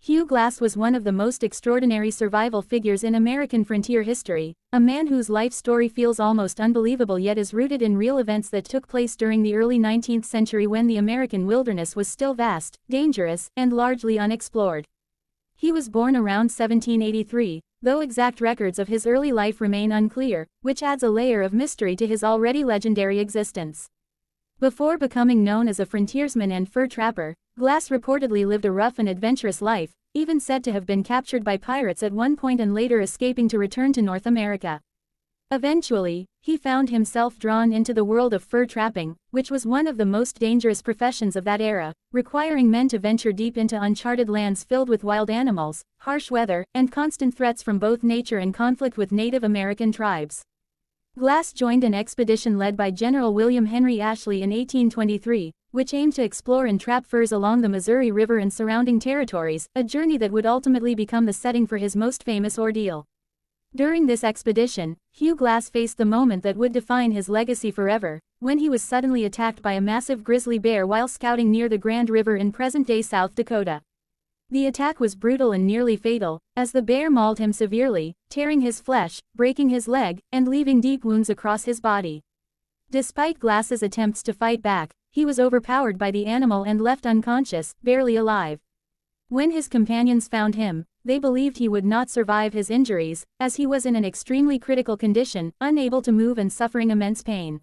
Hugh Glass was one of the most extraordinary survival figures in American frontier history, a man whose life story feels almost unbelievable yet is rooted in real events that took place during the early 19th century when the American wilderness was still vast, dangerous, and largely unexplored. He was born around 1783, though exact records of his early life remain unclear, which adds a layer of mystery to his already legendary existence. Before becoming known as a frontiersman and fur trapper, Glass reportedly lived a rough and adventurous life, even said to have been captured by pirates at one point and later escaping to return to North America. Eventually, he found himself drawn into the world of fur trapping, which was one of the most dangerous professions of that era, requiring men to venture deep into uncharted lands filled with wild animals, harsh weather, and constant threats from both nature and conflict with Native American tribes. Glass joined an expedition led by General William Henry Ashley in 1823, which aimed to explore and trap furs along the Missouri River and surrounding territories, a journey that would ultimately become the setting for his most famous ordeal. During this expedition, Hugh Glass faced the moment that would define his legacy forever, when he was suddenly attacked by a massive grizzly bear while scouting near the Grand River in present-day South Dakota. The attack was brutal and nearly fatal, as the bear mauled him severely, tearing his flesh, breaking his leg, and leaving deep wounds across his body. Despite Glass's attempts to fight back, he was overpowered by the animal and left unconscious, barely alive. When his companions found him, they believed he would not survive his injuries, as he was in an extremely critical condition, unable to move and suffering immense pain.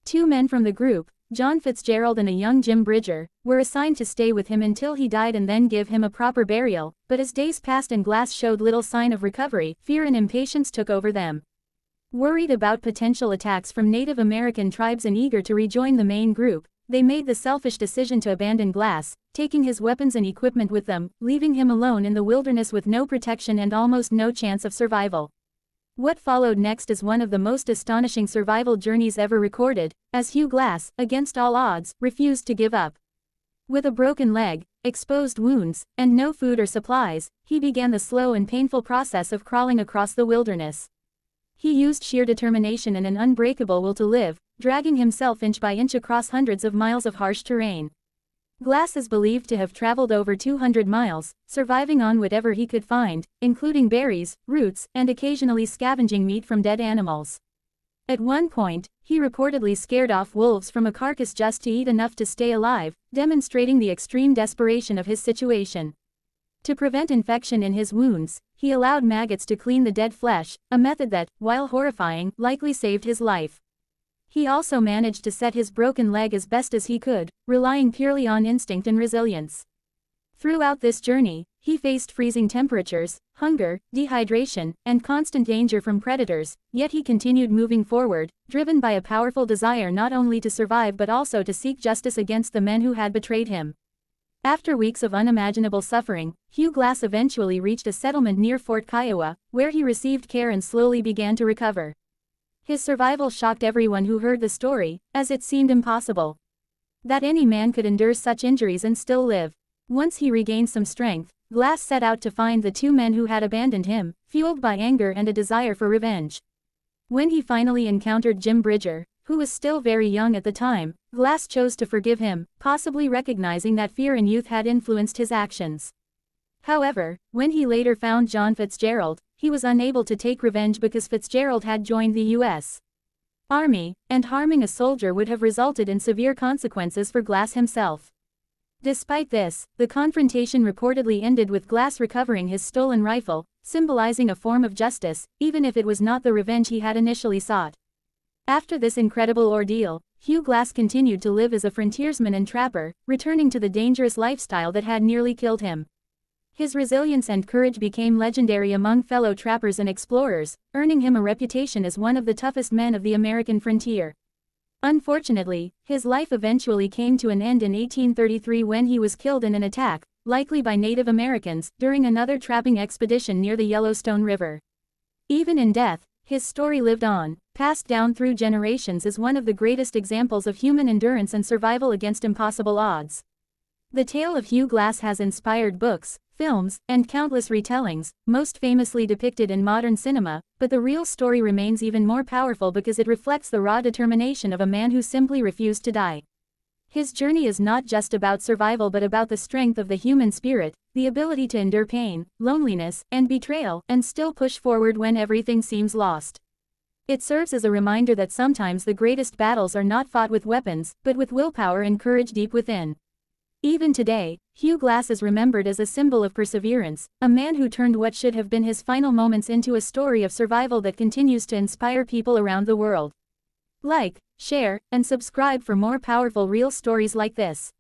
Two men from the group, John Fitzgerald and a young Jim Bridger, were assigned to stay with him until he died and then give him a proper burial, but as days passed and Glass showed little sign of recovery, fear and impatience took over them. Worried about potential attacks from Native American tribes and eager to rejoin the main group, they made the selfish decision to abandon Glass, taking his weapons and equipment with them, leaving him alone in the wilderness with no protection and almost no chance of survival. What followed next is one of the most astonishing survival journeys ever recorded, as Hugh Glass, against all odds, refused to give up. With a broken leg, exposed wounds, and no food or supplies, he began the slow and painful process of crawling across the wilderness. He used sheer determination and an unbreakable will to live, dragging himself inch by inch across hundreds of miles of harsh terrain. Glass is believed to have traveled over 200 miles, surviving on whatever he could find, including berries, roots, and occasionally scavenging meat from dead animals. At one point, he reportedly scared off wolves from a carcass just to eat enough to stay alive, demonstrating the extreme desperation of his situation. To prevent infection in his wounds, he allowed maggots to clean the dead flesh, a method that, while horrifying, likely saved his life. He also managed to set his broken leg as best as he could, relying purely on instinct and resilience. Throughout this journey, he faced freezing temperatures, hunger, dehydration, and constant danger from predators, yet he continued moving forward, driven by a powerful desire not only to survive but also to seek justice against the men who had betrayed him. After weeks of unimaginable suffering, Hugh Glass eventually reached a settlement near Fort Kiowa, where he received care and slowly began to recover. His survival shocked everyone who heard the story, as it seemed impossible that any man could endure such injuries and still live. Once he regained some strength, Glass set out to find the two men who had abandoned him, fueled by anger and a desire for revenge. When he finally encountered Jim Bridger, who was still very young at the time, Glass chose to forgive him, possibly recognizing that fear in youth had influenced his actions. However, when he later found John Fitzgerald, he was unable to take revenge because Fitzgerald had joined the U.S. Army, and harming a soldier would have resulted in severe consequences for Glass himself. Despite this, the confrontation reportedly ended with Glass recovering his stolen rifle, symbolizing a form of justice, even if it was not the revenge he had initially sought. After this incredible ordeal, Hugh Glass continued to live as a frontiersman and trapper, returning to the dangerous lifestyle that had nearly killed him. His resilience and courage became legendary among fellow trappers and explorers, earning him a reputation as one of the toughest men of the American frontier. Unfortunately, his life eventually came to an end in 1833 when he was killed in an attack, likely by Native Americans, during another trapping expedition near the Yellowstone River. Even in death, his story lived on, passed down through generations as one of the greatest examples of human endurance and survival against impossible odds. The tale of Hugh Glass has inspired books, films, and countless retellings, most famously depicted in modern cinema, but the real story remains even more powerful because it reflects the raw determination of a man who simply refused to die. His journey is not just about survival but about the strength of the human spirit, the ability to endure pain, loneliness, and betrayal, and still push forward when everything seems lost. It serves as a reminder that sometimes the greatest battles are not fought with weapons, but with willpower and courage deep within. Even today, Hugh Glass is remembered as a symbol of perseverance, a man who turned what should have been his final moments into a story of survival that continues to inspire people around the world. Like, share, and subscribe for more powerful real stories like this.